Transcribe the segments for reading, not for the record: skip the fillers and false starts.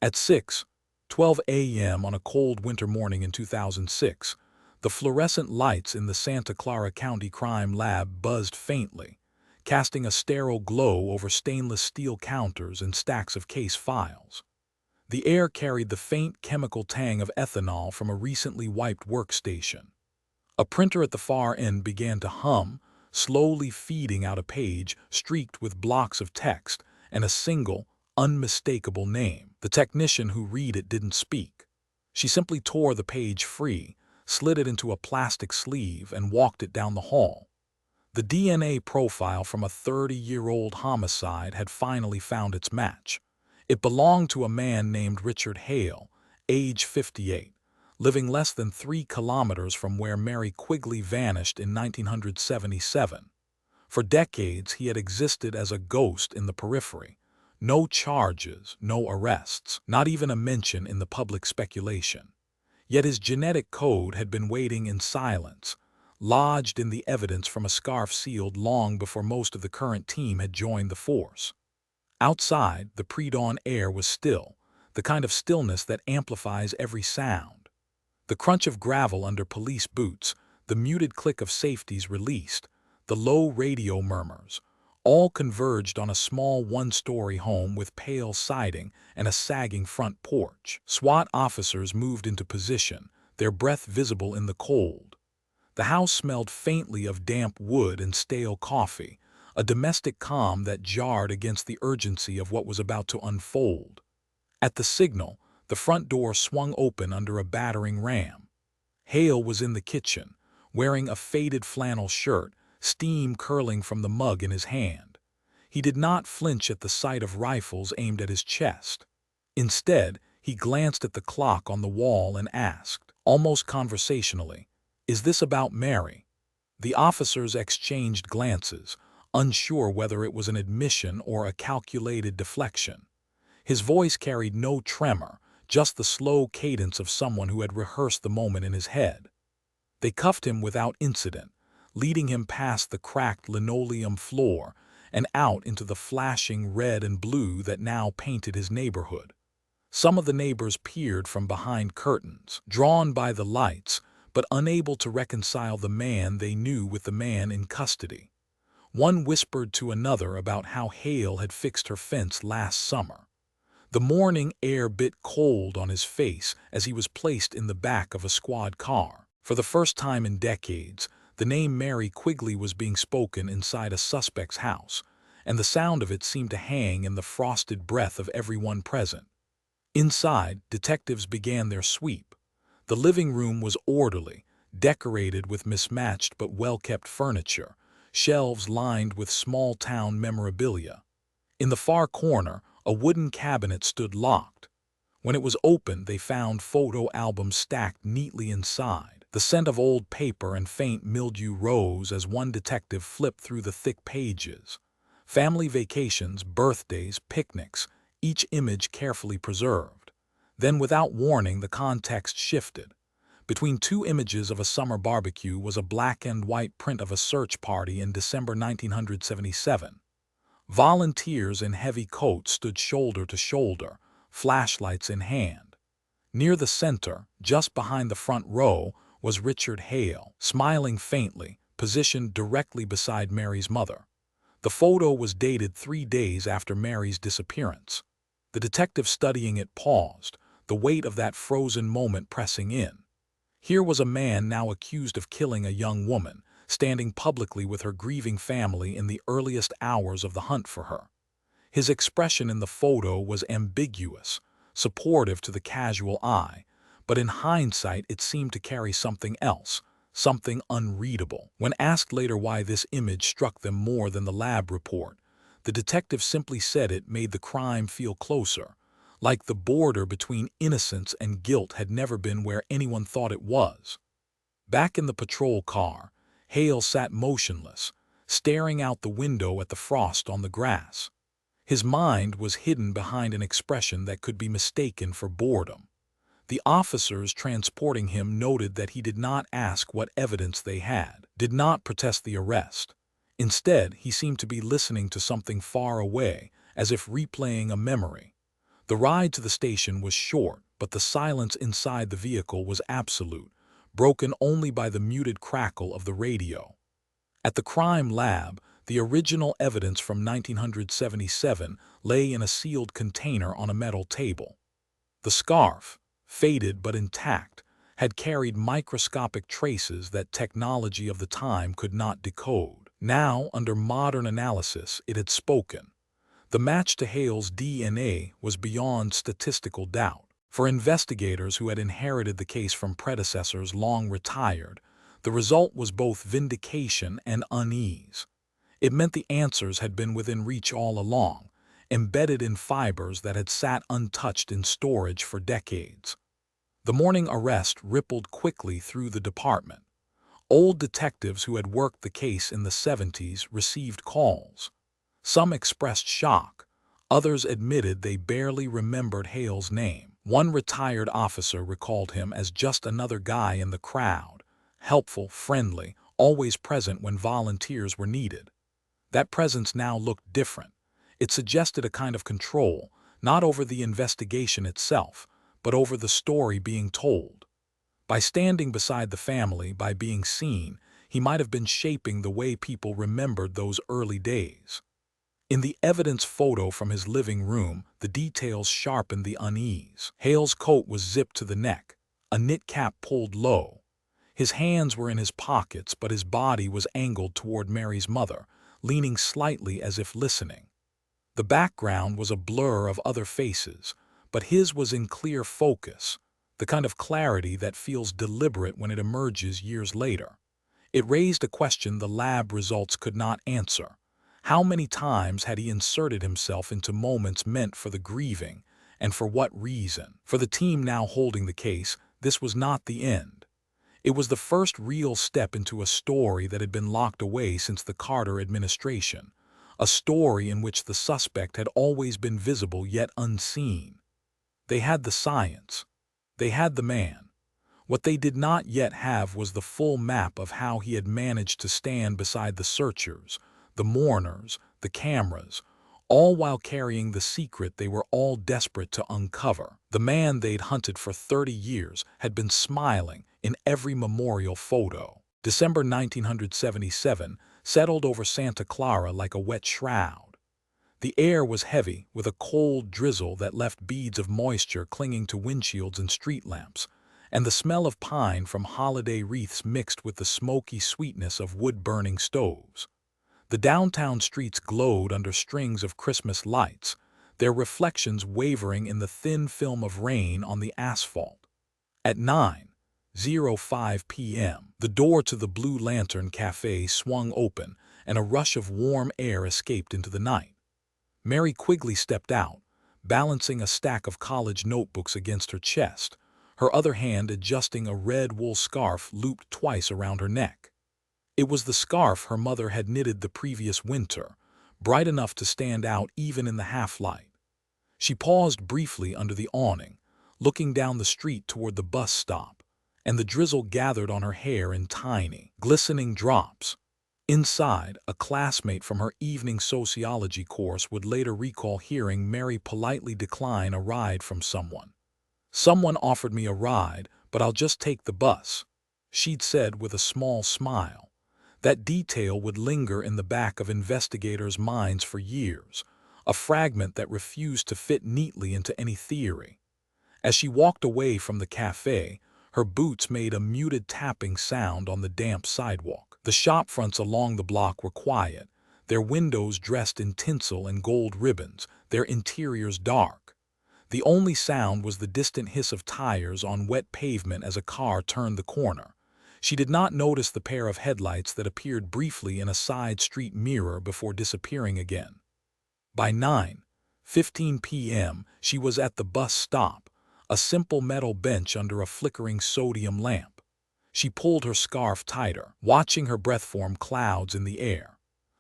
At 6:12 a.m. on a cold winter morning in 2006, the fluorescent lights in the Santa Clara County Crime Lab buzzed faintly, casting a sterile glow over stainless steel counters and stacks of case files. The air carried the faint chemical tang of ethanol from a recently wiped workstation. A printer at the far end began to hum, slowly feeding out a page streaked with blocks of text and a single, unmistakable name. The technician who read it didn't speak. She simply tore the page free, slid it into a plastic sleeve, and walked it down the hall. The DNA profile from a 30-year-old homicide had finally found its match. It belonged to a man named Richard Hale, age 58, living less than 3 kilometers from where Mary Quigley vanished in 1977. For decades, he had existed as a ghost in the periphery. No charges, no arrests, not even a mention in the public speculation. Yet his genetic code had been waiting in silence, lodged in the evidence from a scarf sealed long before most of the current team had joined the force. Outside, the pre-dawn air was still, the kind of stillness that amplifies every sound. The crunch of gravel under police boots, the muted click of safeties released, the low radio murmurs, all converged on a small one-story home with pale siding and a sagging front porch. SWAT officers moved into position, their breath visible in the cold. The house smelled faintly of damp wood and stale coffee, a domestic calm that jarred against the urgency of what was about to unfold. At the signal, the front door swung open under a battering ram. Hale was in the kitchen, wearing a faded flannel shirt, steam curling from the mug in his hand. He did not flinch at the sight of rifles aimed at his chest. Instead, he glanced at the clock on the wall and asked, almost conversationally, "Is this about Mary?" The officers exchanged glances, unsure whether it was an admission or a calculated deflection. His voice carried no tremor, just the slow cadence of someone who had rehearsed the moment in his head. They cuffed him without incident, leading him past the cracked linoleum floor and out into the flashing red and blue that now painted his neighborhood. Some of the neighbors peered from behind curtains, drawn by the lights, but unable to reconcile the man they knew with the man in custody. One whispered to another about how Hale had fixed her fence last summer. The morning air bit cold on his face as he was placed in the back of a squad car. For the first time in decades, the name Mary Quigley was being spoken inside a suspect's house, and the sound of it seemed to hang in the frosted breath of everyone present. Inside, detectives began their sweep. The living room was orderly, decorated with mismatched but well-kept furniture, shelves lined with small-town memorabilia. In the far corner, a wooden cabinet stood locked. When it was opened, they found photo albums stacked neatly inside. The scent of old paper and faint mildew rose as one detective flipped through the thick pages. Family vacations, birthdays, picnics, each image carefully preserved. Then, without warning, the context shifted. Between 2 images of a summer barbecue was a black and white print of a search party in December 1977. Volunteers in heavy coats stood shoulder to shoulder, flashlights in hand. Near the center, just behind the front row, was Richard Hale, smiling faintly, positioned directly beside Mary's mother. The photo was dated 3 days after Mary's disappearance. The detective studying it paused, the weight of that frozen moment pressing in. Here was a man now accused of killing a young woman, standing publicly with her grieving family in the earliest hours of the hunt for her. His expression in the photo was ambiguous, supportive to the casual eye, but in hindsight it seemed to carry something else, something unreadable. When asked later why this image struck them more than the lab report, the detective simply said it made the crime feel closer, like the border between innocence and guilt had never been where anyone thought it was. Back in the patrol car, Hale sat motionless, staring out the window at the frost on the grass. His mind was hidden behind an expression that could be mistaken for boredom. The officers transporting him noted that he did not ask what evidence they had, did not protest the arrest. Instead, he seemed to be listening to something far away, as if replaying a memory. The ride to the station was short, but the silence inside the vehicle was absolute, broken only by the muted crackle of the radio. At the crime lab, the original evidence from 1977 lay in a sealed container on a metal table. The scarf, faded but intact, had carried microscopic traces that technology of the time could not decode. Now, under modern analysis, it had spoken. The match to Hale's DNA was beyond statistical doubt. For investigators who had inherited the case from predecessors long retired, the result was both vindication and unease. It meant the answers had been within reach all along, embedded in fibers that had sat untouched in storage for decades. The morning arrest rippled quickly through the department. Old detectives who had worked the case in the 70s received calls. Some expressed shock. Others admitted they barely remembered Hale's name. One retired officer recalled him as just another guy in the crowd, helpful, friendly, always present when volunteers were needed. That presence now looked different. It suggested a kind of control, not over the investigation itself, but over the story being told. By standing beside the family, by being seen, he might have been shaping the way people remembered those early days. In the evidence photo from his living room, the details sharpened the unease. Hale's coat was zipped to the neck, a knit cap pulled low. His hands were in his pockets, but his body was angled toward Mary's mother, leaning slightly as if listening. The background was a blur of other faces, but his was in clear focus, the kind of clarity that feels deliberate when it emerges years later. It raised a question the lab results could not answer. How many times had he inserted himself into moments meant for the grieving, and for what reason? For the team now holding the case, this was not the end. It was the first real step into a story that had been locked away since the Carter administration, a story in which the suspect had always been visible yet unseen. They had the science. They had the man. What they did not yet have was the full map of how he had managed to stand beside the searchers, the mourners, the cameras, all while carrying the secret they were all desperate to uncover. The man they'd hunted for 30 years had been smiling in every memorial photo. December 1977 settled over Santa Clara like a wet shroud. The air was heavy, with a cold drizzle that left beads of moisture clinging to windshields and street lamps, and the smell of pine from holiday wreaths mixed with the smoky sweetness of wood-burning stoves. The downtown streets glowed under strings of Christmas lights, their reflections wavering in the thin film of rain on the asphalt. At 9:05 p.m., the door to the Blue Lantern Cafe swung open, and a rush of warm air escaped into the night. Mary Quigley stepped out, balancing a stack of college notebooks against her chest, her other hand adjusting a red wool scarf looped twice around her neck. It was the scarf her mother had knitted the previous winter, bright enough to stand out even in the half-light. She paused briefly under the awning, looking down the street toward the bus stop, and the drizzle gathered on her hair in tiny, glistening drops. Inside, a classmate from her evening sociology course would later recall hearing Mary politely decline a ride from someone. "Someone offered me a ride, but I'll just take the bus," she'd said with a small smile. That detail would linger in the back of investigators' minds for years, a fragment that refused to fit neatly into any theory. As she walked away from the cafe, her boots made a muted tapping sound on the damp sidewalk. The shopfronts along the block were quiet, their windows dressed in tinsel and gold ribbons, their interiors dark. The only sound was the distant hiss of tires on wet pavement as a car turned the corner. She did not notice the pair of headlights that appeared briefly in a side street mirror before disappearing again. By 9:15 p.m., she was at the bus stop, a simple metal bench under a flickering sodium lamp. She pulled her scarf tighter, watching her breath form clouds in the air.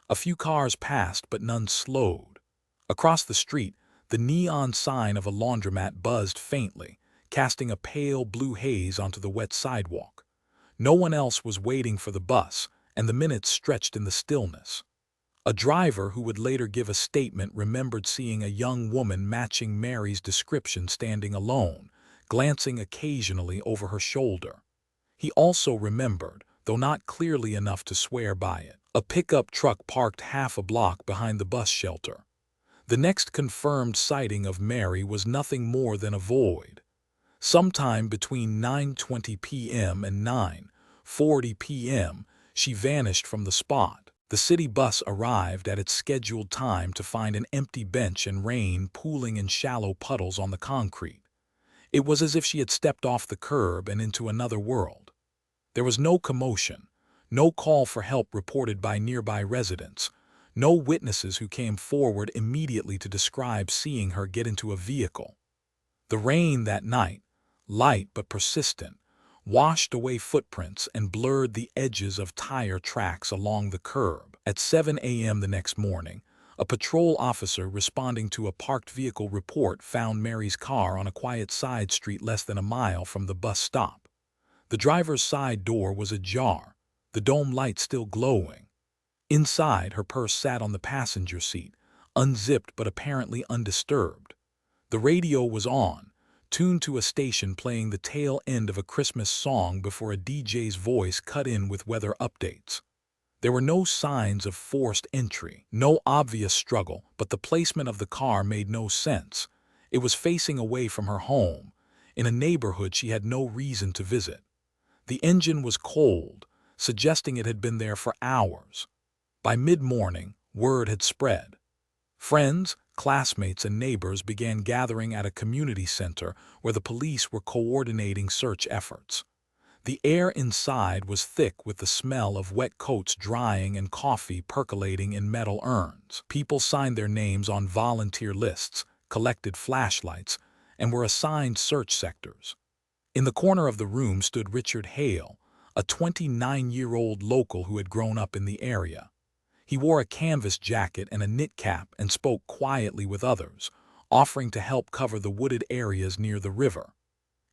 A few cars passed, but none slowed. Across the street, the neon sign of a laundromat buzzed faintly, casting a pale blue haze onto the wet sidewalk. No one else was waiting for the bus, and the minutes stretched in the stillness. A driver who would later give a statement remembered seeing a young woman matching Mary's description standing alone, glancing occasionally over her shoulder. He also remembered, though not clearly enough to swear by it, a pickup truck parked half a block behind the bus shelter. The next confirmed sighting of Mary was nothing more than a void. Sometime between 9:20 p.m. and 9:40 p.m., she vanished from the spot. The city bus arrived at its scheduled time to find an empty bench and rain pooling in shallow puddles on the concrete. It was as if she had stepped off the curb and into another world. There was no commotion, no call for help reported by nearby residents, no witnesses who came forward immediately to describe seeing her get into a vehicle. The rain that night, light but persistent, washed away footprints and blurred the edges of tire tracks along the curb. At 7 a.m. the next morning, a patrol officer responding to a parked vehicle report found Mary's car on a quiet side street less than a mile from the bus stop. The driver's side door was ajar, the dome light still glowing. Inside, her purse sat on the passenger seat, unzipped but apparently undisturbed. The radio was on, tuned to a station playing the tail end of a Christmas song before a DJ's voice cut in with weather updates. There were no signs of forced entry, no obvious struggle, but the placement of the car made no sense. It was facing away from her home, in a neighborhood she had no reason to visit. The engine was cold, suggesting it had been there for hours. By mid-morning, word had spread. Friends, classmates, and neighbors began gathering at a community center where the police were coordinating search efforts. The air inside was thick with the smell of wet coats drying and coffee percolating in metal urns. People signed their names on volunteer lists, collected flashlights, and were assigned search sectors. In the corner of the room stood Richard Hale, a 29-year-old local who had grown up in the area. He wore a canvas jacket and a knit cap and spoke quietly with others, offering to help cover the wooded areas near the river.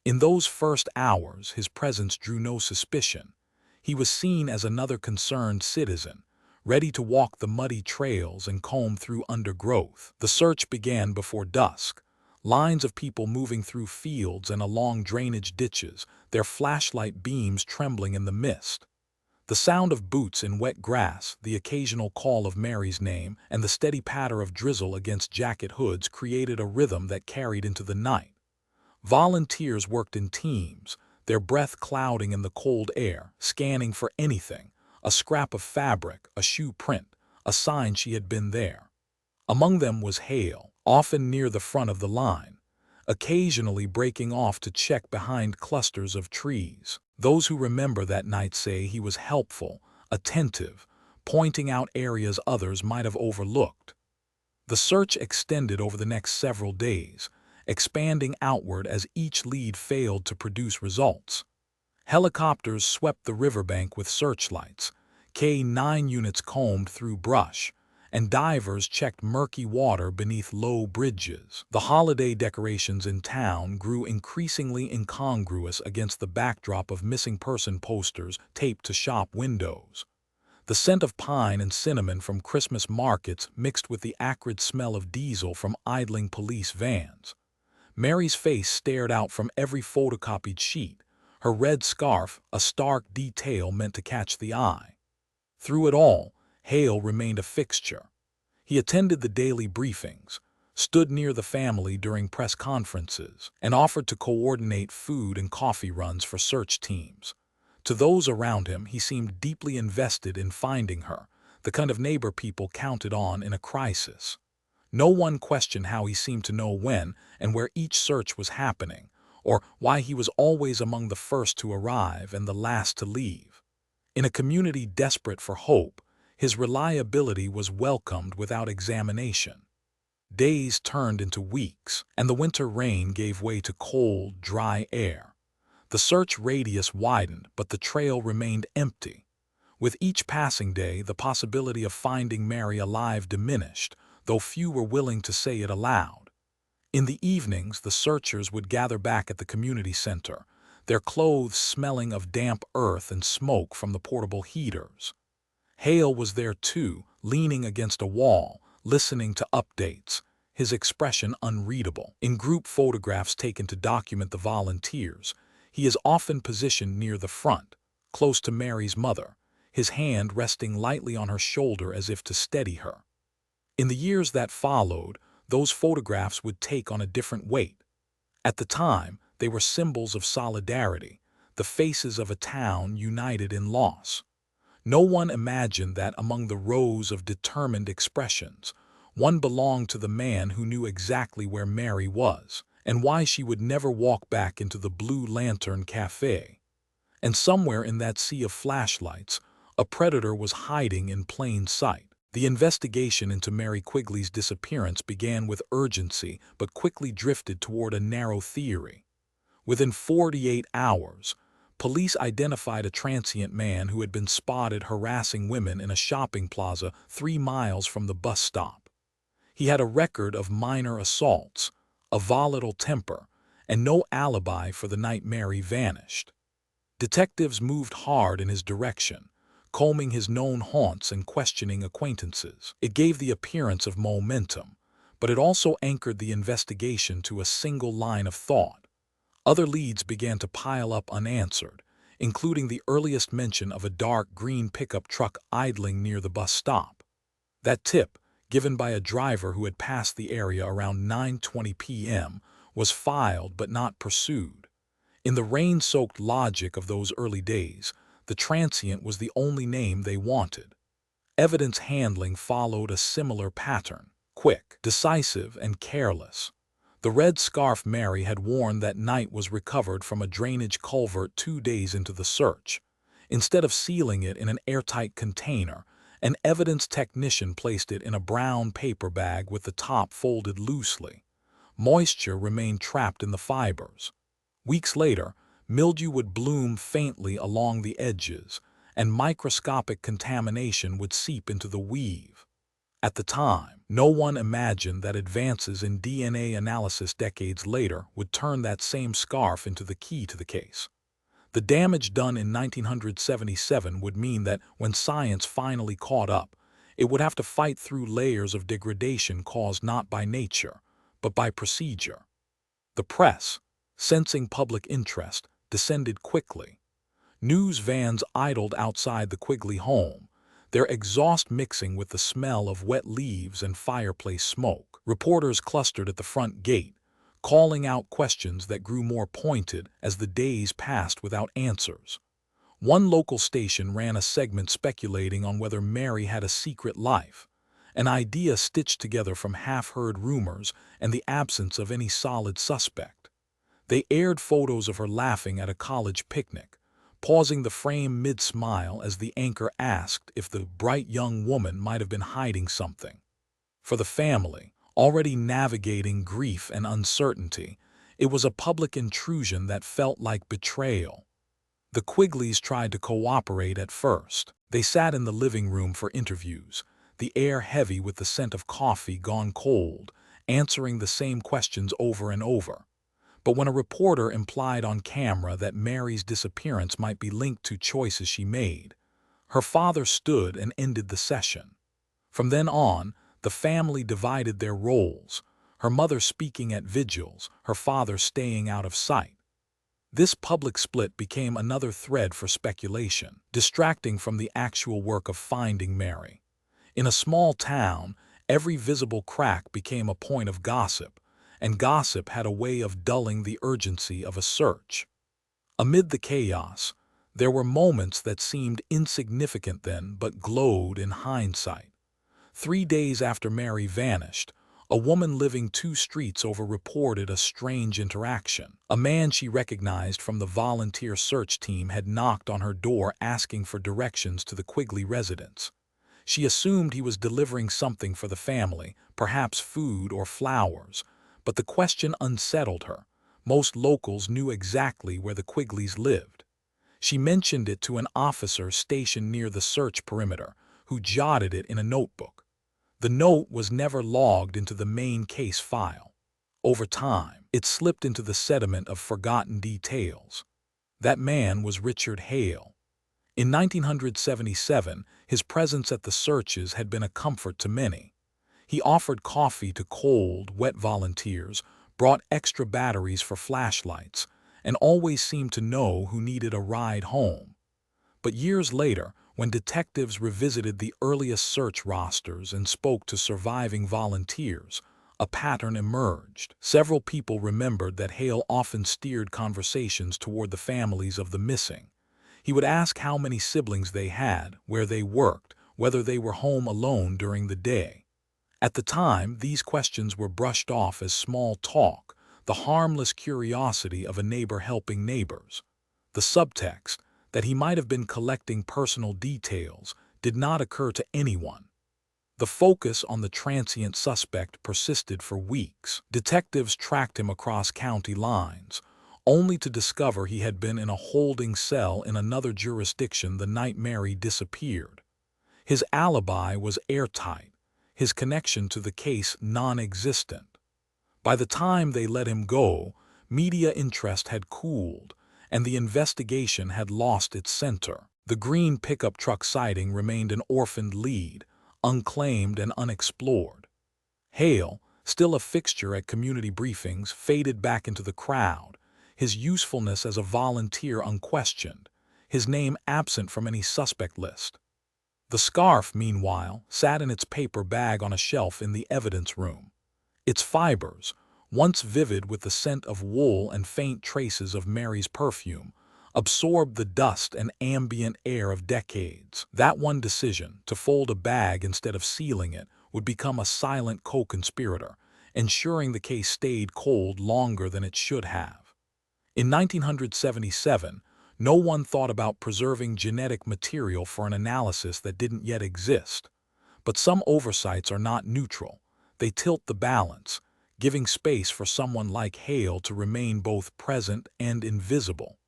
In those first hours, his presence drew no suspicion. He was seen as another concerned citizen, ready to walk the muddy trails and comb through undergrowth. The search began before dusk. Lines of people moving through fields and along drainage ditches, their flashlight beams trembling in the mist. The sound of boots in wet grass, the occasional call of Mary's name, and the steady patter of drizzle against jacket hoods created a rhythm that carried into the night. Volunteers worked in teams, their breath clouding in the cold air, scanning for anything, a scrap of fabric, a shoe print, a sign she had been there. Among them was Hale, often near the front of the line, occasionally breaking off to check behind clusters of trees. Those who remember that night say he was helpful, attentive, pointing out areas others might have overlooked. The search extended over the next several days, expanding outward as each lead failed to produce results. Helicopters swept the riverbank with searchlights, K-9 units combed through brush, and divers checked murky water beneath low bridges. The holiday decorations in town grew increasingly incongruous against the backdrop of missing person posters taped to shop windows. The scent of pine and cinnamon from Christmas markets mixed with the acrid smell of diesel from idling police vans. Mary's face stared out from every photocopied sheet, her red scarf a stark detail meant to catch the eye. Through it all, Hale remained a fixture. He attended the daily briefings, stood near the family during press conferences, and offered to coordinate food and coffee runs for search teams. To those around him, he seemed deeply invested in finding her, the kind of neighbor people counted on in a crisis. No one questioned how he seemed to know when and where each search was happening, or why he was always among the first to arrive and the last to leave. In a community desperate for hope, his reliability was welcomed without examination. Days turned into weeks, and the winter rain gave way to cold, dry air. The search radius widened, but the trail remained empty. With each passing day, the possibility of finding Mary alive diminished, though few were willing to say it aloud. In the evenings, the searchers would gather back at the community center, their clothes smelling of damp earth and smoke from the portable heaters. Hale was there too, leaning against a wall, listening to updates, his expression unreadable. In group photographs taken to document the volunteers, he is often positioned near the front, close to Mary's mother, his hand resting lightly on her shoulder as if to steady her. In the years that followed, those photographs would take on a different weight. At the time, they were symbols of solidarity, the faces of a town united in loss. No one imagined that among the rows of determined expressions, one belonged to the man who knew exactly where Mary was and why she would never walk back into the Blue Lantern Cafe. And somewhere in that sea of flashlights, a predator was hiding in plain sight. The investigation into Mary Quigley's disappearance began with urgency but quickly drifted toward a narrow theory. Within 48 hours, police identified a transient man who had been spotted harassing women in a shopping plaza 3 miles from the bus stop. He had a record of minor assaults, a volatile temper, and no alibi for the night Mary vanished. Detectives moved hard in his direction, combing his known haunts and questioning acquaintances. It gave the appearance of momentum, but it also anchored the investigation to a single line of thought. Other leads began to pile up unanswered, including the earliest mention of a dark green pickup truck idling near the bus stop. That tip, given by a driver who had passed the area around 9:20 p.m., was filed but not pursued. In the rain-soaked logic of those early days, the transient was the only name they wanted. Evidence handling followed a similar pattern, quick, decisive, and careless. The red scarf Mary had worn that night was recovered from a drainage culvert 2 days into the search. Instead of sealing it in an airtight container, an evidence technician placed it in a brown paper bag with the top folded loosely. Moisture remained trapped in the fibers. Weeks later, mildew would bloom faintly along the edges, and microscopic contamination would seep into the weave. At the time, no one imagined that advances in DNA analysis decades later would turn that same scarf into the key to the case. The damage done in 1977 would mean that when science finally caught up, it would have to fight through layers of degradation caused not by nature, but by procedure. The press, sensing public interest, descended quickly. News vans idled outside the Quigley home, their exhaust mixing with the smell of wet leaves and fireplace smoke. Reporters clustered at the front gate, calling out questions that grew more pointed as the days passed without answers. One local station ran a segment speculating on whether Mary had a secret life, an idea stitched together from half-heard rumors and the absence of any solid suspect. They aired photos of her laughing at a college picnic, pausing the frame mid-smile as the anchor asked if the bright young woman might have been hiding something. For the family, already navigating grief and uncertainty, it was a public intrusion that felt like betrayal. The Quigleys tried to cooperate at first. They sat in the living room for interviews, the air heavy with the scent of coffee gone cold, answering the same questions over and over. But when a reporter implied on camera that Mary's disappearance might be linked to choices she made, her father stood and ended the session. From then on, the family divided their roles, her mother speaking at vigils, her father staying out of sight. This public split became another thread for speculation, distracting from the actual work of finding Mary. In a small town, every visible crack became a point of gossip, and gossip had a way of dulling the urgency of a search. Amid the chaos, there were moments that seemed insignificant then but glowed in hindsight. 3 days after Mary vanished, a woman living 2 streets over reported a strange interaction. A man she recognized from the volunteer search team had knocked on her door asking for directions to the Quigley residence. She assumed he was delivering something for the family, perhaps food or flowers, but the question unsettled her. Most locals knew exactly where the Quigleys lived. She mentioned it to an officer stationed near the search perimeter, who jotted it in a notebook. The note was never logged into the main case file. Over time, it slipped into the sediment of forgotten details. That man was Richard Hale. In 1977, his presence at the searches had been a comfort to many. He offered coffee to cold, wet volunteers, brought extra batteries for flashlights, and always seemed to know who needed a ride home. But years later, when detectives revisited the earliest search rosters and spoke to surviving volunteers, a pattern emerged. Several people remembered that Hale often steered conversations toward the families of the missing. He would ask how many siblings they had, where they worked, whether they were home alone during the day. At the time, these questions were brushed off as small talk, the harmless curiosity of a neighbor helping neighbors. The subtext, that he might have been collecting personal details, did not occur to anyone. The focus on the transient suspect persisted for weeks. Detectives tracked him across county lines, only to discover he had been in a holding cell in another jurisdiction the night Mary disappeared. His alibi was airtight, his connection to the case non-existent. By the time they let him go, media interest had cooled, and the investigation had lost its center. The green pickup truck sighting remained an orphaned lead, unclaimed and unexplored. Hale, still a fixture at community briefings, faded back into the crowd, his usefulness as a volunteer unquestioned, his name absent from any suspect list. The scarf, meanwhile, sat in its paper bag on a shelf in the evidence room. Its fibers, once vivid with the scent of wool and faint traces of Mary's perfume, absorbed the dust and ambient air of decades. That one decision, to fold a bag instead of sealing it, would become a silent co-conspirator, ensuring the case stayed cold longer than it should have. In 1977, no one thought about preserving genetic material for an analysis that didn't yet exist. But some oversights are not neutral. They tilt the balance, giving space for someone like Hale to remain both present and invisible.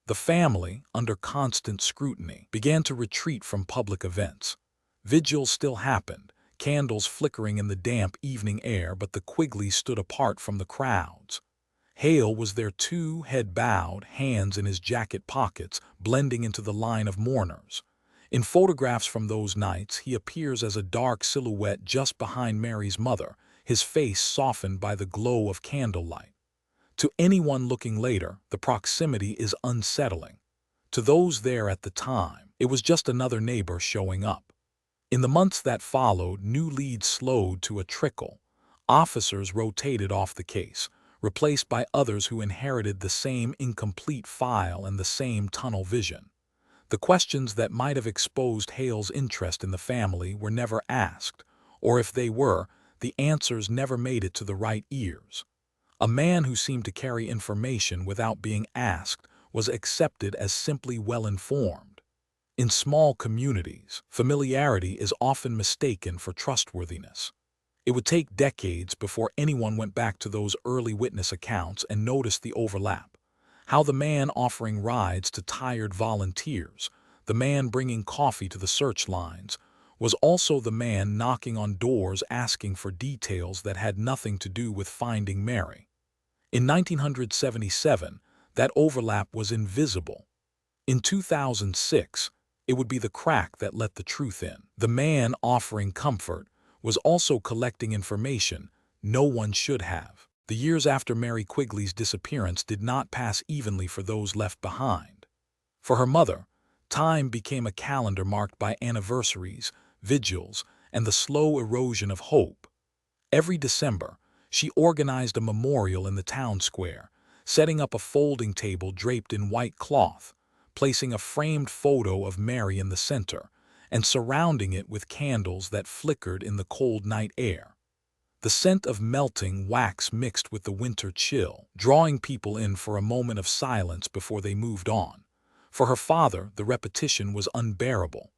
The family, under constant scrutiny, began to retreat from public events. Vigils still happened, candles flickering in the damp evening air, but the Quigleys stood apart from the crowds. Hale was there too, head bowed, hands in his jacket pockets, blending into the line of mourners. In photographs from those nights, he appears as a dark silhouette just behind Mary's mother, his face softened by the glow of candlelight. To anyone looking later, the proximity is unsettling. To those there at the time, it was just another neighbor showing up. In the months that followed, new leads slowed to a trickle. Officers rotated off the case, replaced by others who inherited the same incomplete file and the same tunnel vision. The questions that might have exposed Hale's interest in the family were never asked, or if they were, the answers never made it to the right ears. A man who seemed to carry information without being asked was accepted as simply well-informed. In small communities, familiarity is often mistaken for trustworthiness. It would take decades before anyone went back to those early witness accounts and noticed the overlap. How the man offering rides to tired volunteers, the man bringing coffee to the search lines, was also the man knocking on doors asking for details that had nothing to do with finding Mary. In 1977, that overlap was invisible. In 2006, it would be the crack that let the truth in. The man offering comfort was also collecting information no one should have. The years after Mary Quigley's disappearance did not pass evenly for those left behind. For her mother, time became a calendar marked by anniversaries, vigils, and the slow erosion of hope. Every December, she organized a memorial in the town square, setting up a folding table draped in white cloth, placing a framed photo of Mary in the center, and surrounding it with candles that flickered in the cold night air. The scent of melting wax mixed with the winter chill, drawing people in for a moment of silence before they moved on. For her father, the repetition was unbearable.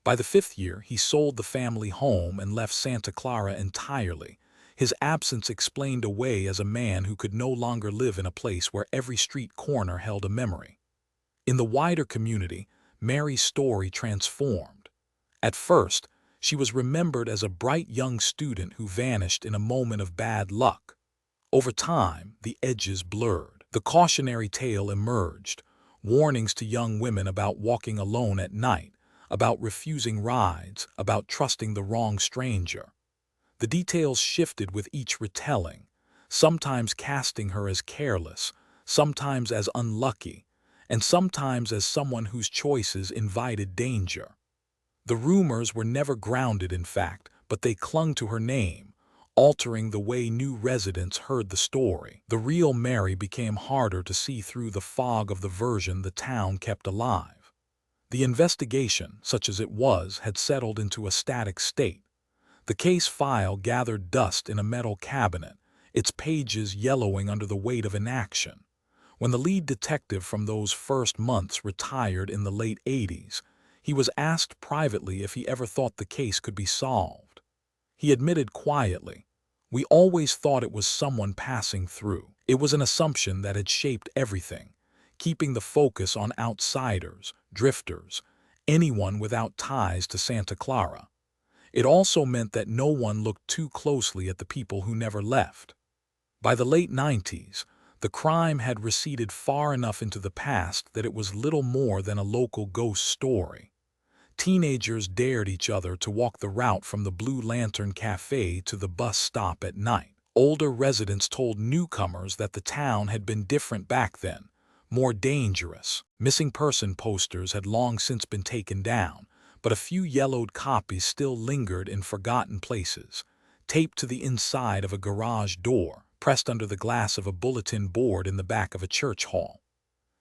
By the 5th year, he sold the family home and left Santa Clara entirely, his absence explained away as a man who could no longer live in a place where every street corner held a memory. In the wider community, Mary's story transformed. At first, she was remembered as a bright young student who vanished in a moment of bad luck. Over time, the edges blurred. The cautionary tale emerged, warnings to young women about walking alone at night, about refusing rides, about trusting the wrong stranger. The details shifted with each retelling, sometimes casting her as careless, sometimes as unlucky, and sometimes as someone whose choices invited danger. The rumors were never grounded in fact, but they clung to her name, altering the way new residents heard the story. The real Mary became harder to see through the fog of the version the town kept alive. The investigation, such as it was, had settled into a static state. The case file gathered dust in a metal cabinet, its pages yellowing under the weight of inaction. When the lead detective from those first months retired in the late 80s, he was asked privately if he ever thought the case could be solved. He admitted quietly, "We always thought it was someone passing through. It was an assumption that had shaped everything, keeping the focus on outsiders, drifters, anyone without ties to Santa Clara. It also meant that no one looked too closely at the people who never left." By the late 90s, the crime had receded far enough into the past that it was little more than a local ghost story. Teenagers dared each other to walk the route from the Blue Lantern Cafe to the bus stop at night. Older residents told newcomers that the town had been different back then, more dangerous. Missing person posters had long since been taken down, but a few yellowed copies still lingered in forgotten places, taped to the inside of a garage door, pressed under the glass of a bulletin board in the back of a church hall.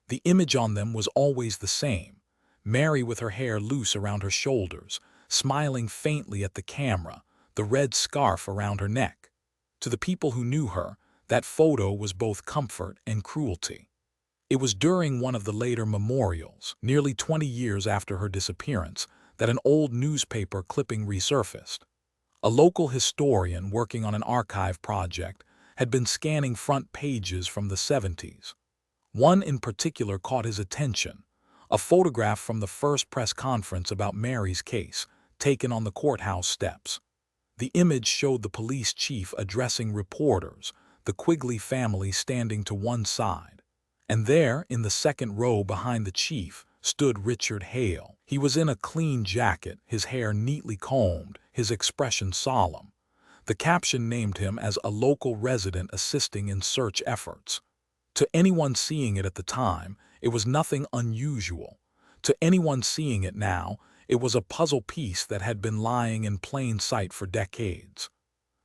The image on them was always the same: Mary with her hair loose around her shoulders, smiling faintly at the camera, the red scarf around her neck. To the people who knew her, that photo was both comfort and cruelty. It was during one of the later memorials, nearly 20 years after her disappearance, that an old newspaper clipping resurfaced. A local historian working on an archive project had been scanning front pages from the 70s. One in particular caught his attention, a photograph from the first press conference about Mary's case, taken on the courthouse steps. The image showed the police chief addressing reporters, the Quigley family standing to one side. And there, in the second row behind the chief, stood Richard Hale. He was in a clean jacket, his hair neatly combed, his expression solemn. The caption named him as a local resident assisting in search efforts. To anyone seeing it at the time, it was nothing unusual. To anyone seeing it now, it was a puzzle piece that had been lying in plain sight for decades.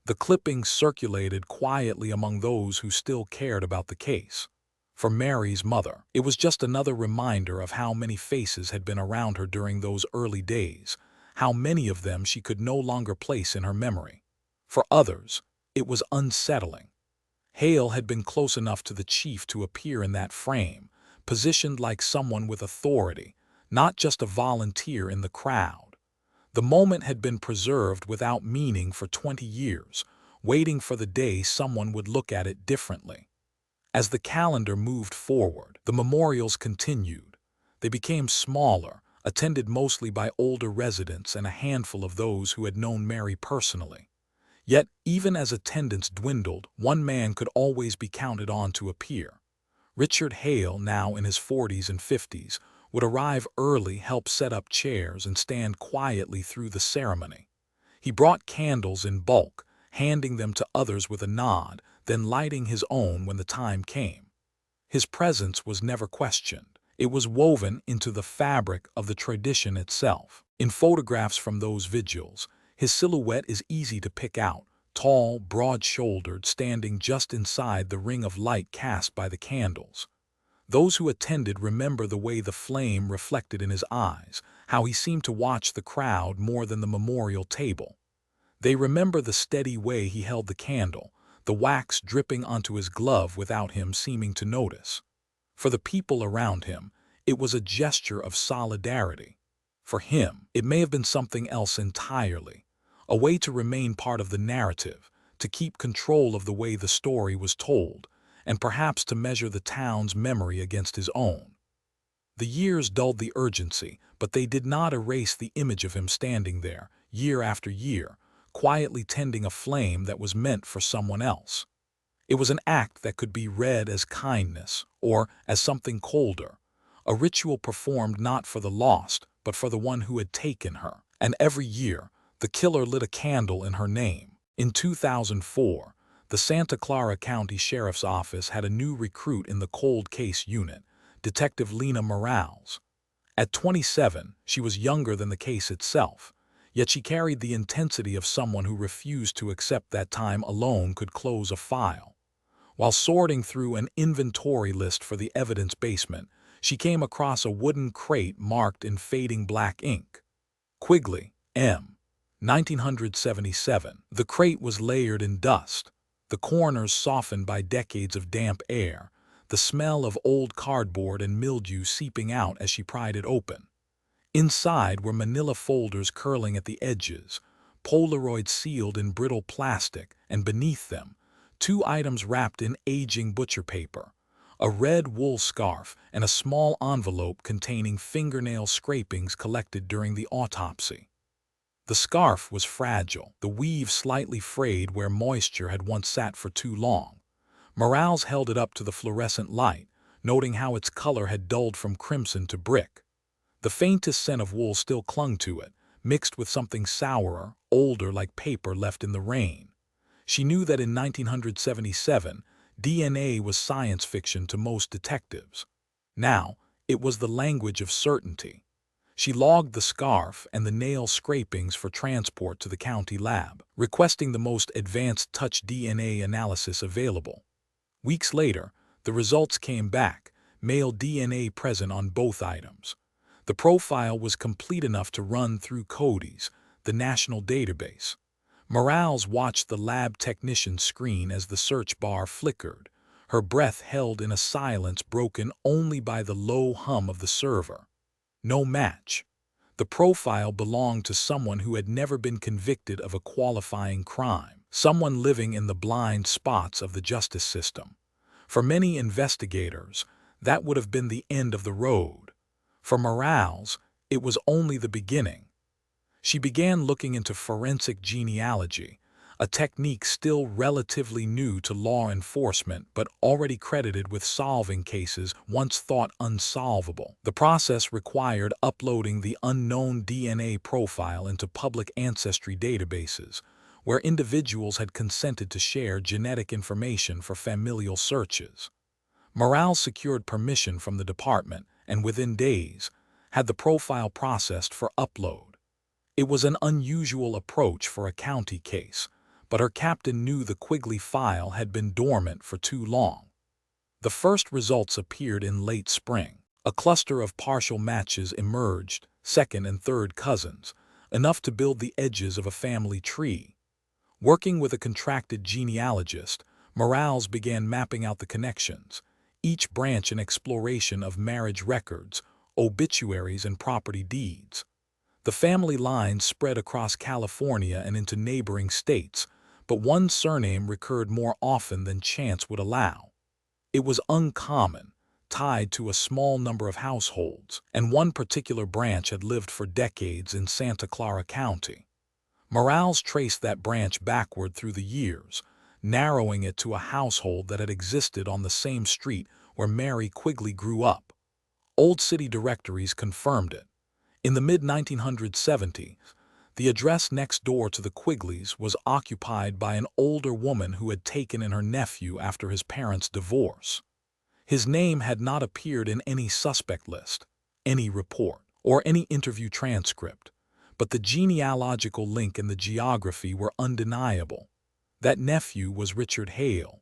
The clipping circulated quietly among those who still cared about the case. For Mary's mother, it was just another reminder of how many faces had been around her during those early days, how many of them she could no longer place in her memory. For others, it was unsettling. Hale had been close enough to the chief to appear in that frame, positioned like someone with authority, not just a volunteer in the crowd. The moment had been preserved without meaning for 20 years, waiting for the day someone would look at it differently. As the calendar moved forward, the memorials continued. They became smaller, attended mostly by older residents and a handful of those who had known Mary personally. Yet, even as attendance dwindled, one man could always be counted on to appear. Richard Hale, now in his 40s and 50s, would arrive early, help set up chairs, and stand quietly through the ceremony. He brought candles in bulk, handing them to others with a nod, then lighting his own when the time came. His presence was never questioned. It was woven into the fabric of the tradition itself. In photographs from those vigils, his silhouette is easy to pick out, tall, broad-shouldered, standing just inside the ring of light cast by the candles. Those who attended remember the way the flame reflected in his eyes, how he seemed to watch the crowd more than the memorial table. They remember the steady way he held the candle, the wax dripping onto his glove without him seeming to notice. For the people around him, it was a gesture of solidarity. For him, it may have been something else entirely. A way to remain part of the narrative, to keep control of the way the story was told, and perhaps to measure the town's memory against his own. The years dulled the urgency, but they did not erase the image of him standing there, year after year, quietly tending a flame that was meant for someone else. It was an act that could be read as kindness, or as something colder, a ritual performed not for the lost, but for the one who had taken her. And every year, the killer lit a candle in her name. In 2004, the Santa Clara County Sheriff's Office had a new recruit in the cold case unit, Detective Lena Morales. At 27, she was younger than the case itself, yet she carried the intensity of someone who refused to accept that time alone could close a file. While sorting through an inventory list for the evidence basement, she came across a wooden crate marked in fading black ink. Quigley, M. 1977. The crate was layered in dust, the corners softened by decades of damp air, the smell of old cardboard and mildew seeping out as she pried it open. Inside were manila folders curling at the edges, Polaroids sealed in brittle plastic, and beneath them, two items wrapped in aging butcher paper, a red wool scarf and a small envelope containing fingernail scrapings collected during the autopsy. The scarf was fragile, the weave slightly frayed where moisture had once sat for too long. Morales held it up to the fluorescent light, noting how its color had dulled from crimson to brick. The faintest scent of wool still clung to it, mixed with something sourer, older like paper left in the rain. She knew that in 1977, DNA was science fiction to most detectives. Now, it was the language of certainty. She logged the scarf and the nail scrapings for transport to the county lab, requesting the most advanced touch DNA analysis available. Weeks later, the results came back, male DNA present on both items. The profile was complete enough to run through CODIS, the national database. Morales watched the lab technician screen as the search bar flickered, her breath held in a silence broken only by the low hum of the server. No match. The profile belonged to someone who had never been convicted of a qualifying crime, someone living in the blind spots of the justice system. For many investigators, that would have been the end of the road. For Morales, it was only the beginning. She began looking into forensic genealogy, a technique still relatively new to law enforcement but already credited with solving cases once thought unsolvable. The process required uploading the unknown DNA profile into public ancestry databases, where individuals had consented to share genetic information for familial searches. Morales secured permission from the department and within days had the profile processed for upload. It was an unusual approach for a county case, but her captain knew the Quigley file had been dormant for too long. The first results appeared in late spring. A cluster of partial matches emerged, second and third cousins, enough to build the edges of a family tree. Working with a contracted genealogist, Morales began mapping out the connections, each branch an exploration of marriage records, obituaries, and property deeds. The family lines spread across California and into neighboring states, but one surname recurred more often than chance would allow. It was uncommon, tied to a small number of households, and one particular branch had lived for decades in Santa Clara County. Morales traced that branch backward through the years, narrowing it to a household that had existed on the same street where Mary Quigley grew up. Old city directories confirmed it. In the mid-1970s, the address next door to the Quigleys was occupied by an older woman who had taken in her nephew after his parents' divorce. His name had not appeared in any suspect list, any report, or any interview transcript, but the genealogical link and the geography were undeniable. That nephew was Richard Hale.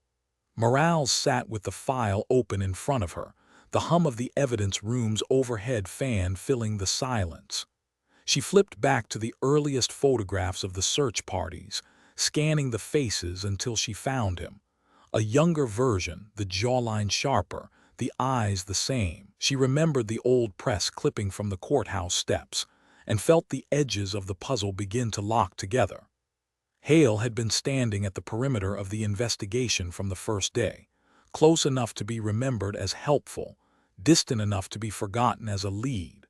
Morales sat with the file open in front of her, the hum of the evidence room's overhead fan filling the silence. She flipped back to the earliest photographs of the search parties, scanning the faces until she found him. A younger version, the jawline sharper, the eyes the same. She remembered the old press clipping from the courthouse steps and felt the edges of the puzzle begin to lock together. Hale had been standing at the perimeter of the investigation from the first day, close enough to be remembered as helpful, distant enough to be forgotten as a lead.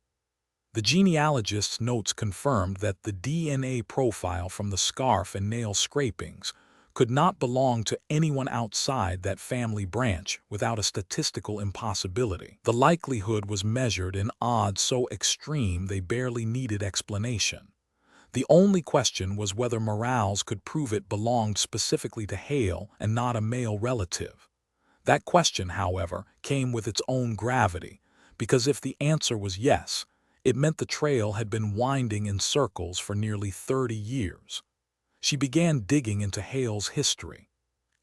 The genealogist's notes confirmed that the DNA profile from the scarf and nail scrapings could not belong to anyone outside that family branch without a statistical impossibility. The likelihood was measured in odds so extreme they barely needed explanation. The only question was whether Morales could prove it belonged specifically to Hale and not a male relative. That question, however, came with its own gravity, because if the answer was yes, it meant the trail had been winding in circles for nearly 30 years. She began digging into Hale's history.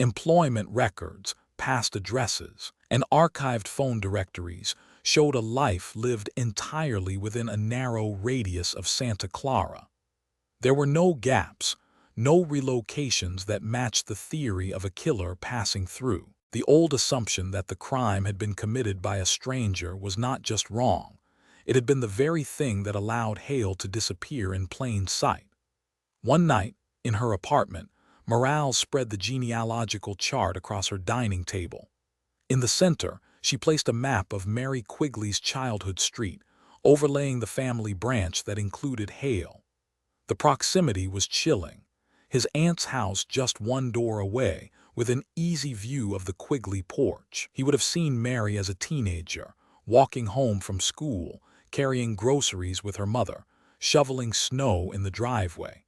Employment records, past addresses, and archived phone directories showed a life lived entirely within a narrow radius of Santa Clara. There were no gaps, no relocations that matched the theory of a killer passing through. The old assumption that the crime had been committed by a stranger was not just wrong. It had been the very thing that allowed Hale to disappear in plain sight. One night, in her apartment, Morales spread the genealogical chart across her dining table. In the center, she placed a map of Mary Quigley's childhood street, overlaying the family branch that included Hale. The proximity was chilling. His aunt's house just one door away, with an easy view of the Quigley porch. He would have seen Mary as a teenager, walking home from school, carrying groceries with her mother, shoveling snow in the driveway.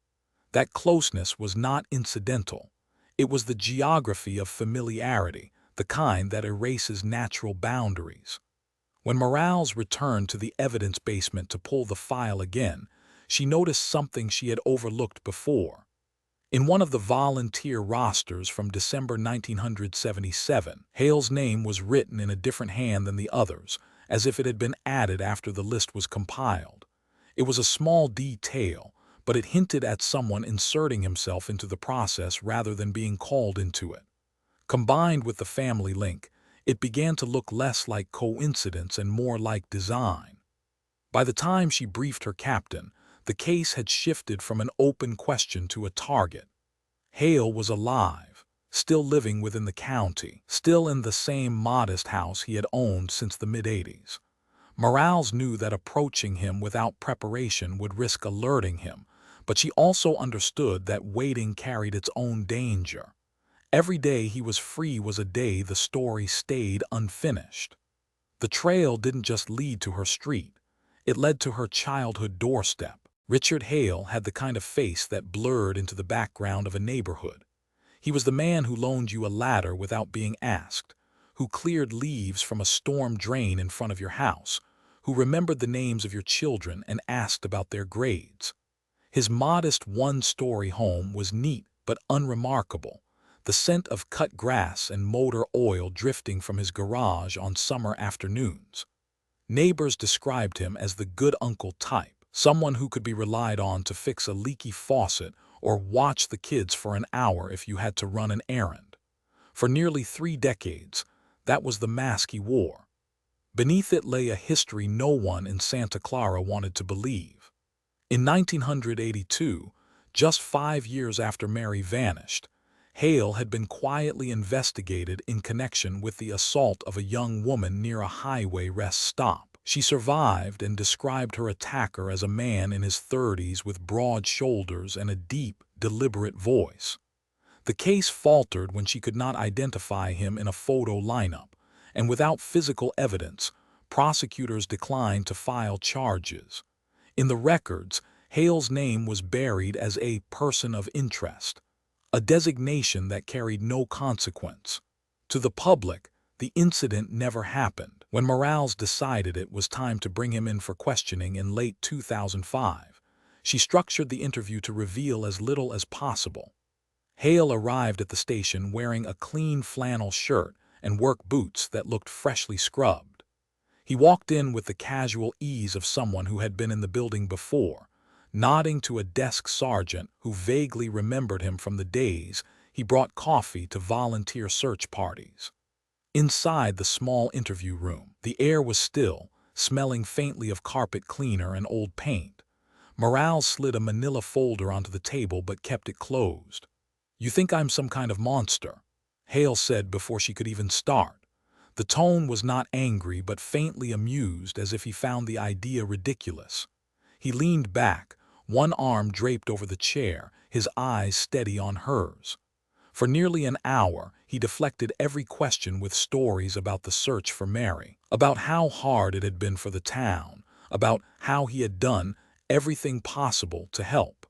That closeness was not incidental. It was the geography of familiarity, the kind that erases natural boundaries. When Morales returned to the evidence basement to pull the file again, she noticed something she had overlooked before. In one of the volunteer rosters from December 1977, Hale's name was written in a different hand than the others, as if it had been added after the list was compiled. It was a small detail, but it hinted at someone inserting himself into the process rather than being called into it. Combined with the family link, it began to look less like coincidence and more like design. By the time she briefed her captain, the case had shifted from an open question to a target. Hale was alive, still living within the county, still in the same modest house he had owned since the mid-80s. Morales knew that approaching him without preparation would risk alerting him, but she also understood that waiting carried its own danger. Every day he was free was a day the story stayed unfinished. The trail didn't just lead to her street. It led to her childhood doorstep. Richard Hale had the kind of face that blurred into the background of a neighborhood. He was the man who loaned you a ladder without being asked, who cleared leaves from a storm drain in front of your house, who remembered the names of your children and asked about their grades. His modest one-story home was neat but unremarkable, the scent of cut grass and motor oil drifting from his garage on summer afternoons. Neighbors described him as the good uncle type, someone who could be relied on to fix a leaky faucet or watch the kids for an hour if you had to run an errand. For nearly 3 decades, that was the mask he wore. Beneath it lay a history no one in Santa Clara wanted to believe. In 1982, just 5 years after Mary vanished, Hale had been quietly investigated in connection with the assault of a young woman near a highway rest stop. She survived and described her attacker as a man in his 30s with broad shoulders and a deep, deliberate voice. The case faltered when she could not identify him in a photo lineup, and without physical evidence, prosecutors declined to file charges. In the records, Hale's name was buried as a person of interest, a designation that carried no consequence. To the public, the incident never happened. When Morales decided it was time to bring him in for questioning in late 2005, she structured the interview to reveal as little as possible. Hale arrived at the station wearing a clean flannel shirt and work boots that looked freshly scrubbed. He walked in with the casual ease of someone who had been in the building before, nodding to a desk sergeant who vaguely remembered him from the days he brought coffee to volunteer search parties. Inside the small interview room, the air was still, smelling faintly of carpet cleaner and old paint. Morales slid a manila folder onto the table but kept it closed. "You think I'm some kind of monster?" Hale said before she could even start. The tone was not angry but faintly amused, as if he found the idea ridiculous. He leaned back, one arm draped over the chair, his eyes steady on hers. For nearly an hour, he deflected every question with stories about the search for Mary, about how hard it had been for the town, about how he had done everything possible to help.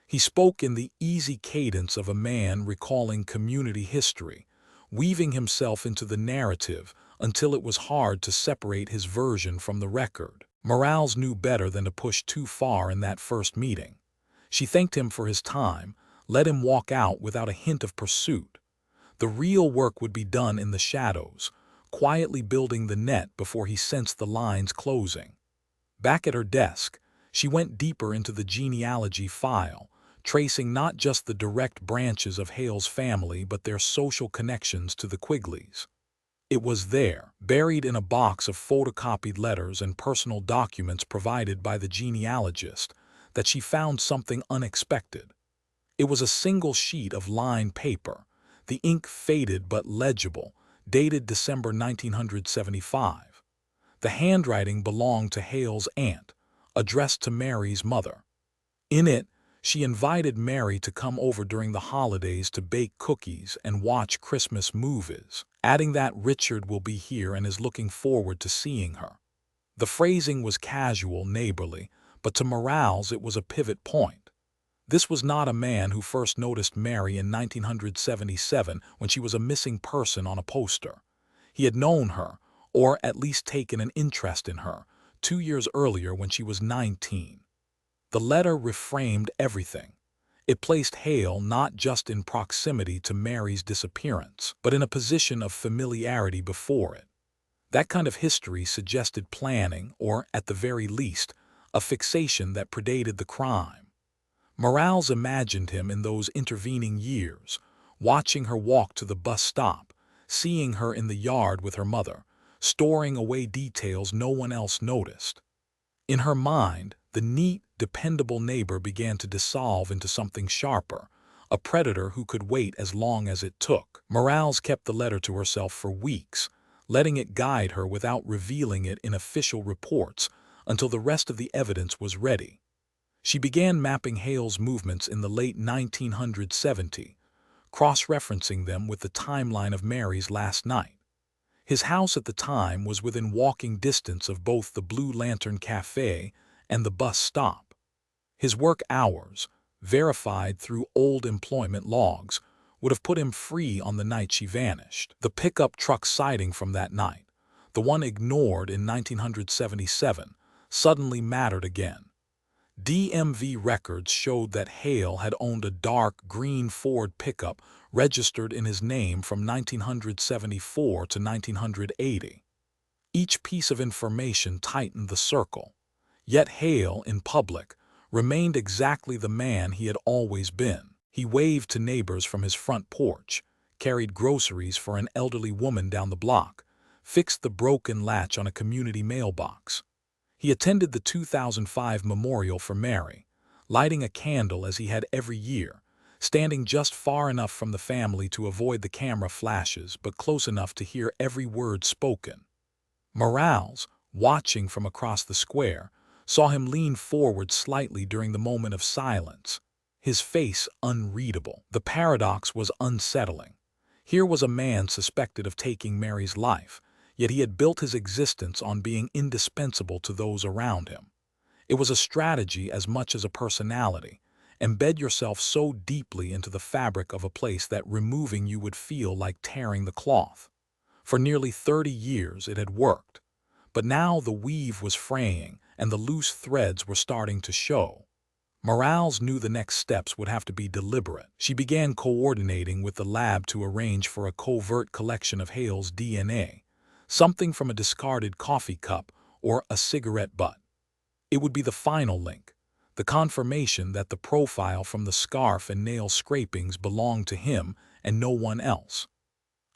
He spoke in the easy cadence of a man recalling community history, weaving himself into the narrative until it was hard to separate his version from the record. Morales knew better than to push too far in that first meeting. She thanked him for his time, let him walk out without a hint of pursuit. The real work would be done in the shadows, quietly building the net before he sensed the lines closing. Back at her desk, she went deeper into the genealogy file, tracing not just the direct branches of Hale's family but their social connections to the Quigleys. It was there, buried in a box of photocopied letters and personal documents provided by the genealogist, that she found something unexpected. It was a single sheet of lined paper, the ink faded but legible, dated December 1975. The handwriting belonged to Hale's aunt, addressed to Mary's mother. In it, she invited Mary to come over during the holidays to bake cookies and watch Christmas movies, adding that Richard will be here and is looking forward to seeing her. The phrasing was casual, neighborly, but to Morales it was a pivot point. This was not a man who first noticed Mary in 1977 when she was a missing person on a poster. He had known her, or at least taken an interest in her, 2 years earlier when she was 19. The letter reframed everything. It placed Hale not just in proximity to Mary's disappearance, but in a position of familiarity before it. That kind of history suggested planning, or, at the very least, a fixation that predated the crime. Morales imagined him in those intervening years, watching her walk to the bus stop, seeing her in the yard with her mother, storing away details no one else noticed. In her mind, the neat, dependable neighbor began to dissolve into something sharper, a predator who could wait as long as it took. Morales kept the letter to herself for weeks, letting it guide her without revealing it in official reports until the rest of the evidence was ready. She began mapping Hale's movements in the late 1970s, cross-referencing them with the timeline of Mary's last night. His house at the time was within walking distance of both the Blue Lantern Cafe and the bus stop. His work hours, verified through old employment logs, would have put him free on the night she vanished. The pickup truck sighting from that night, the one ignored in 1977, suddenly mattered again. DMV records showed that Hale had owned a dark green Ford pickup registered in his name from 1974 to 1980. Each piece of information tightened the circle. Yet Hale, in public, remained exactly the man he had always been. He waved to neighbors from his front porch, carried groceries for an elderly woman down the block, fixed the broken latch on a community mailbox. He attended the 2005 memorial for Mary, lighting a candle as he had every year, standing just far enough from the family to avoid the camera flashes but close enough to hear every word spoken. Morales, watching from across the square, saw him lean forward slightly during the moment of silence, his face unreadable. The paradox was unsettling. Here was a man suspected of taking Mary's life, yet he had built his existence on being indispensable to those around him. It was a strategy as much as a personality. Embed yourself so deeply into the fabric of a place that removing you would feel like tearing the cloth. For nearly 30 years it had worked, but now the weave was fraying and the loose threads were starting to show. Morales knew the next steps would have to be deliberate. She began coordinating with the lab to arrange for a covert collection of Hale's DNA, something from a discarded coffee cup or a cigarette butt. It would be the final link, the confirmation that the profile from the scarf and nail scrapings belonged to him and no one else.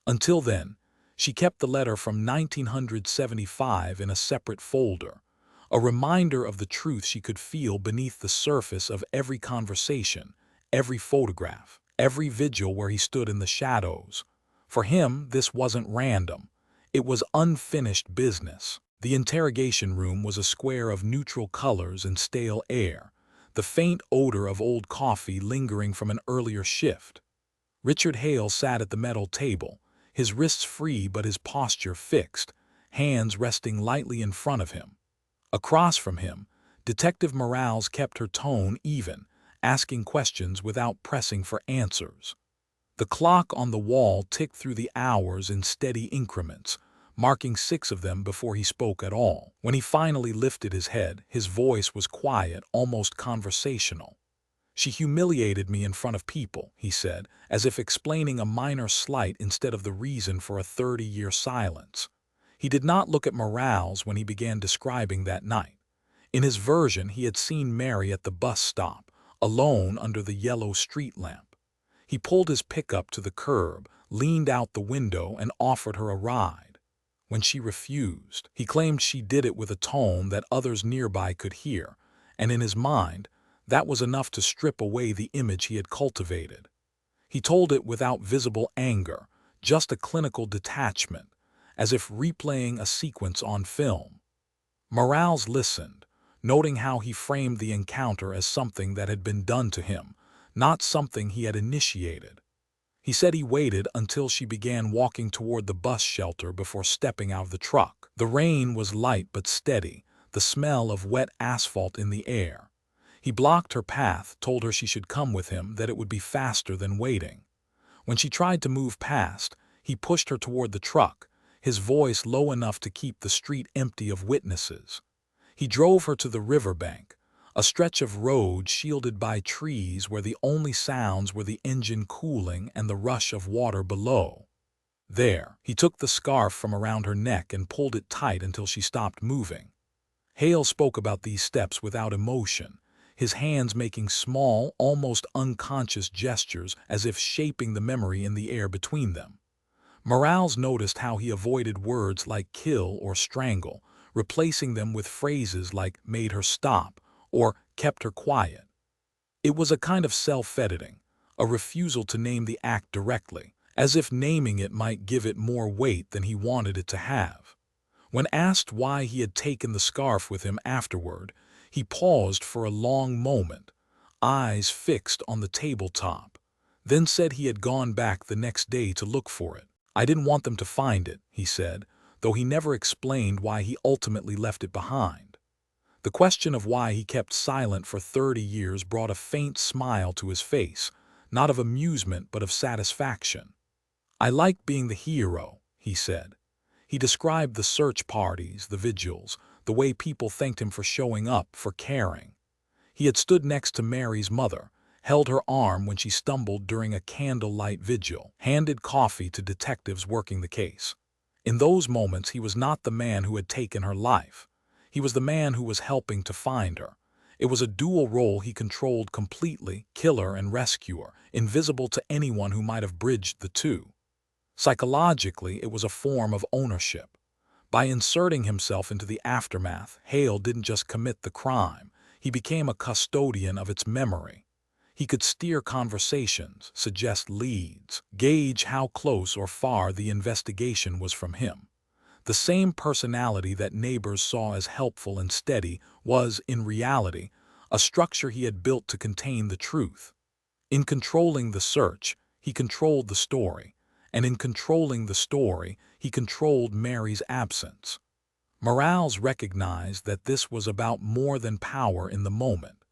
Until then, she kept the letter from 1975 in a separate folder, a reminder of the truth she could feel beneath the surface of every conversation, every photograph, every vigil where he stood in the shadows. For him, this wasn't random. It was unfinished business. The interrogation room was a square of neutral colors and stale air, the faint odor of old coffee lingering from an earlier shift. Richard Hale sat at the metal table, his wrists free but his posture fixed, hands resting lightly in front of him. Across from him, Detective Morales kept her tone even, asking questions without pressing for answers. The clock on the wall ticked through the hours in steady increments, marking 6 of them before he spoke at all. When he finally lifted his head, his voice was quiet, almost conversational. "She humiliated me in front of people," he said, as if explaining a minor slight instead of the reason for a 30-year silence. He did not look at Morales when he began describing that night. In his version, he had seen Mary at the bus stop, alone under the yellow street lamp. He pulled his pickup to the curb, leaned out the window, and offered her a ride. When she refused, he claimed she did it with a tone that others nearby could hear, and in his mind, that was enough to strip away the image he had cultivated. He told it without visible anger, just a clinical detachment, as if replaying a sequence on film. Morales listened, noting how he framed the encounter as something that had been done to him, not something he had initiated. He said he waited until she began walking toward the bus shelter before stepping out of the truck. The rain was light but steady, the smell of wet asphalt in the air. He blocked her path, told her she should come with him, that it would be faster than waiting. When she tried to move past, he pushed her toward the truck, his voice low enough to keep the street empty of witnesses. He drove her to the riverbank, a stretch of road shielded by trees where the only sounds were the engine cooling and the rush of water below. There, he took the scarf from around her neck and pulled it tight until she stopped moving. Hale spoke about these steps without emotion, his hands making small, almost unconscious gestures as if shaping the memory in the air between them. Morales noticed how he avoided words like kill or strangle, replacing them with phrases like made her stop or kept her quiet. It was a kind of self-editing, a refusal to name the act directly, as if naming it might give it more weight than he wanted it to have. When asked why he had taken the scarf with him afterward, he paused for a long moment, eyes fixed on the tabletop, then said he had gone back the next day to look for it. "I didn't want them to find it," he said, though he never explained why he ultimately left it behind. The question of why he kept silent for 30 years brought a faint smile to his face, not of amusement but of satisfaction. "I like being the hero," he said. He described the search parties, the vigils, the way people thanked him for showing up, for caring. He had stood next to Mary's mother, held her arm when she stumbled during a candlelight vigil, handed coffee to detectives working the case. In those moments, he was not the man who had taken her life. He was the man who was helping to find her. It was a dual role he controlled completely, killer and rescuer, invisible to anyone who might have bridged the two. Psychologically, it was a form of ownership. By inserting himself into the aftermath, Hale didn't just commit the crime, he became a custodian of its memory. He could steer conversations, suggest leads, gauge how close or far the investigation was from him. The same personality that neighbors saw as helpful and steady was, in reality, a structure he had built to contain the truth. In controlling the search, he controlled the story, and in controlling the story, he controlled Mary's absence. Morales recognized that this was about more than power in the moment.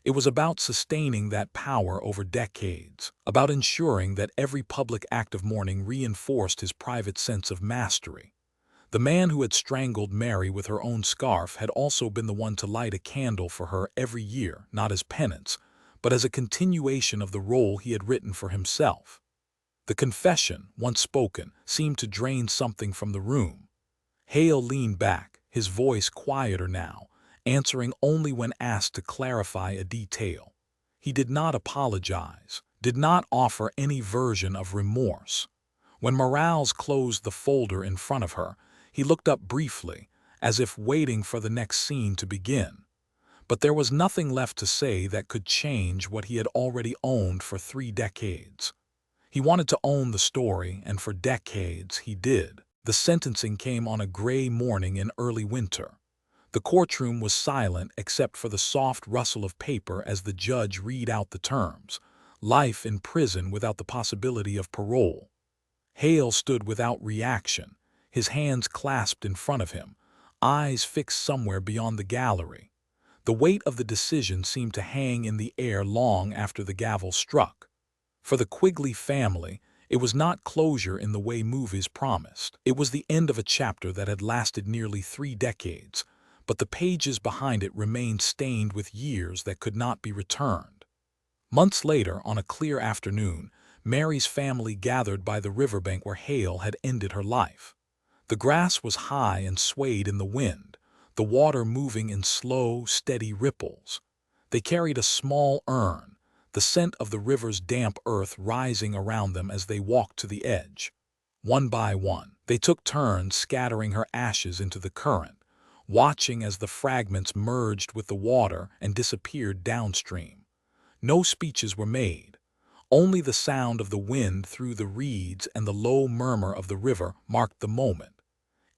It was about sustaining that power over decades, about ensuring that every public act of mourning reinforced his private sense of mastery. The man who had strangled Mary with her own scarf had also been the one to light a candle for her every year, not as penance, but as a continuation of the role he had written for himself. The confession, once spoken, seemed to drain something from the room. Hale leaned back, his voice quieter now, answering only when asked to clarify a detail. He did not apologize, did not offer any version of remorse. When Morales closed the folder in front of her, he looked up briefly, as if waiting for the next scene to begin. But there was nothing left to say that could change what he had already owned for 3 decades. He wanted to own the story, and for decades he did. The sentencing came on a gray morning in early winter. The courtroom was silent except for the soft rustle of paper as the judge read out the terms, life in prison without the possibility of parole. Hale stood without reaction, his hands clasped in front of him, eyes fixed somewhere beyond the gallery. The weight of the decision seemed to hang in the air long after the gavel struck. For the Quigley family, it was not closure in the way movies promised. It was the end of a chapter that had lasted nearly 3 decades, but the pages behind it remained stained with years that could not be returned. Months later, on a clear afternoon, Mary's family gathered by the riverbank where Hale had ended her life. The grass was high and swayed in the wind, the water moving in slow, steady ripples. They carried a small urn, the scent of the river's damp earth rising around them as they walked to the edge. One by one, they took turns scattering her ashes into the current, watching as the fragments merged with the water and disappeared downstream. No speeches were made. Only the sound of the wind through the reeds and the low murmur of the river marked the moment.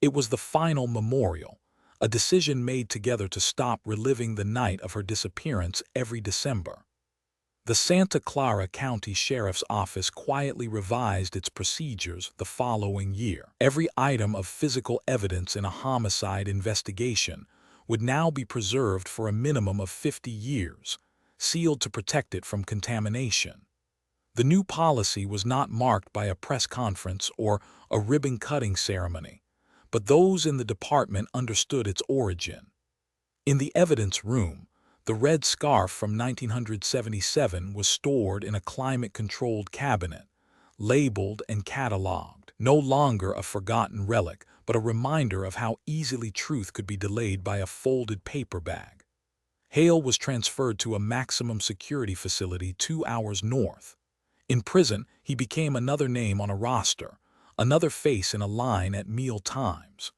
It was the final memorial, a decision made together to stop reliving the night of her disappearance every December. The Santa Clara County Sheriff's Office quietly revised its procedures the following year. Every item of physical evidence in a homicide investigation would now be preserved for a minimum of 50 years, sealed to protect it from contamination. The new policy was not marked by a press conference or a ribbon-cutting ceremony, but those in the department understood its origin. In the evidence room, the red scarf from 1977 was stored in a climate-controlled cabinet, labeled and cataloged, no longer a forgotten relic, but a reminder of how easily truth could be delayed by a folded paper bag. Hale was transferred to a maximum security facility 2 hours north. In prison, he became another name on a roster, another face in a line at meal times.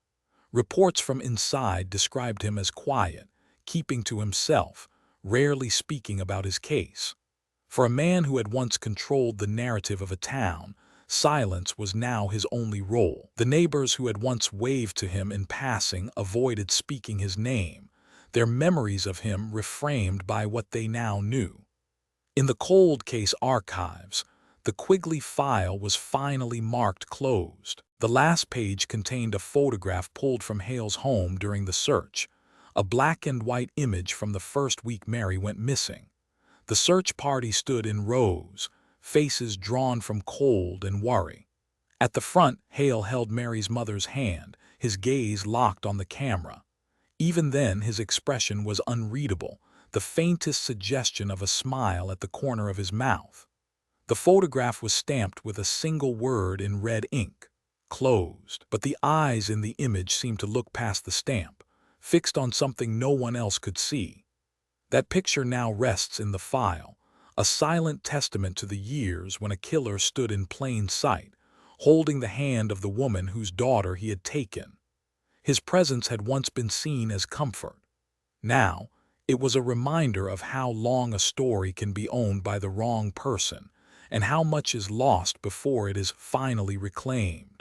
Reports from inside described him as quiet, keeping to himself, rarely speaking about his case. For a man who had once controlled the narrative of a town, silence was now his only role. The neighbors who had once waved to him in passing avoided speaking his name, their memories of him reframed by what they now knew. In the cold case archives, the Quigley file was finally marked closed. The last page contained a photograph pulled from Hale's home during the search, a black and white image from the first week Mary went missing. The search party stood in rows, faces drawn from cold and worry. At the front, Hale held Mary's mother's hand, his gaze locked on the camera. Even then, his expression was unreadable, the faintest suggestion of a smile at the corner of his mouth. The photograph was stamped with a single word in red ink, closed. But the eyes in the image seemed to look past the stamp, fixed on something no one else could see. That picture now rests in the file, a silent testament to the years when a killer stood in plain sight, holding the hand of the woman whose daughter he had taken. His presence had once been seen as comfort. Now, it was a reminder of how long a story can be owned by the wrong person, and how much is lost before it is finally reclaimed.